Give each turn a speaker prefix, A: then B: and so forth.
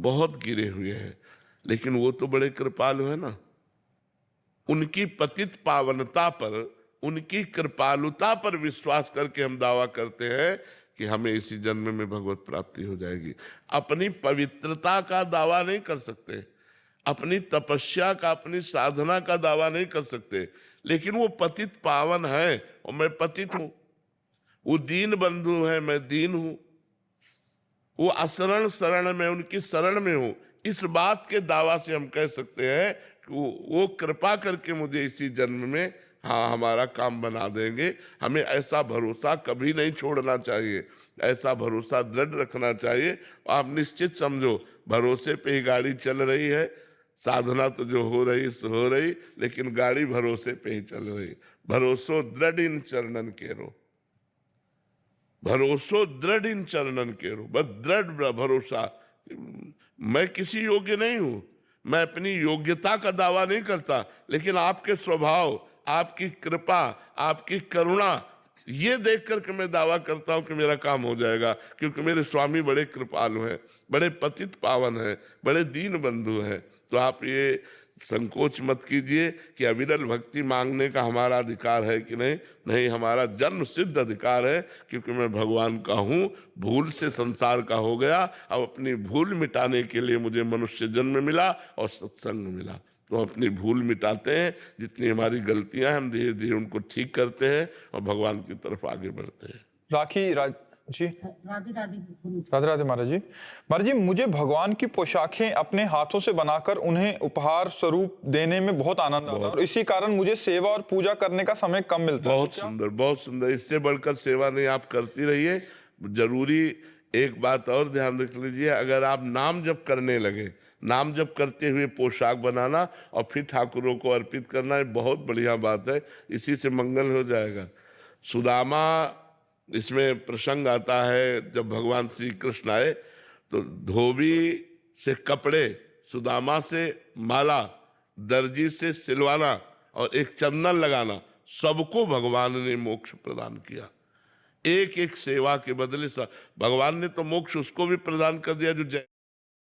A: बहुत गिरे हुए हैं, लेकिन वो तो बड़े कृपालु है ना। उनकी पतित पावनता पर, उनकी कृपालुता पर विश्वास करके हम दावा करते हैं कि हमें इसी जन्म में भगवत प्राप्ति हो जाएगी। अपनी पवित्रता का दावा नहीं कर सकते, अपनी तपस्या का, अपनी साधना का दावा नहीं कर सकते, लेकिन वो पतित पावन है और मैं पतित हूं। वो दीन बंधु है, मैं दीन हूं। वो असरण शरण में, उनकी शरण में हूं। इस बात के दावा से हम कह सकते हैं कि वो कृपा करके मुझे इसी जन्म में, हाँ, हमारा काम बना देंगे। हमें ऐसा भरोसा कभी नहीं छोड़ना चाहिए, ऐसा भरोसा दृढ़ रखना चाहिए। आप निश्चित समझो, भरोसे पे ही गाड़ी चल रही है। साधना तो जो हो रही सो हो रही, लेकिन गाड़ी भरोसे पे ही चल रही। भरोसो दृढ़ इन चरणन केरो, भरोसो दृढ़ इन चरणन केरो। बस दृढ़ भरोसा। मैं किसी योग्य नहीं हूं, मैं अपनी योग्यता का दावा नहीं करता, लेकिन आपके स्वभाव, आपकी कृपा, आपकी करुणा, ये देख करके मैं दावा करता हूं कि मेरा काम हो जाएगा, क्योंकि मेरे स्वामी बड़े कृपालु हैं, बड़े पतित पावन हैं, बड़े दीन बंधु हैं। तो आप ये संकोच मत कीजिए कि अविरल भक्ति मांगने का हमारा अधिकार है कि नहीं। नहीं, हमारा जन्म सिद्ध अधिकार है, क्योंकि मैं भगवान का हूँ, भूल से संसार का हो गया। अब अपनी भूल मिटाने के लिए मुझे मनुष्य जन्म मिला और सत्संग मिला। तो अपनी भूल मिटाते हैं, जितनी हमारी गलतियां हैं हम धीरे धीरे उनको ठीक करते हैं और भगवान की तरफ आगे बढ़ते हैं।
B: जी राधे राधे महाराज जी। महाराज जी, मुझे भगवान की पोशाकें अपने हाथों से बनाकर उन्हें उपहार स्वरूप देने में बहुत आनंद आता है, और इसी कारण मुझे सेवा और पूजा करने का समय कम मिलता है।
A: बहुत सुंदर, बहुत सुंदर। इससे बढ़कर सेवा नहीं, आप करती रहिए। जरूरी एक बात और ध्यान रख लीजिए, अगर आप नाम जप करने लगे, नाम जप करते हुए पोशाक बनाना और फिर ठाकुरों को अर्पित करना, ये बहुत बढ़िया बात है। इसी से मंगल हो जाएगा। सुदामा, इसमें प्रसंग आता है, जब भगवान श्री कृष्ण आए तो धोबी से कपड़े, सुदामा से माला, दर्जी से सिलवाना और एक चंदन लगाना, सबको भगवान ने मोक्ष प्रदान किया। एक एक सेवा के बदले भगवान ने तो मोक्ष उसको भी प्रदान कर दिया जो जय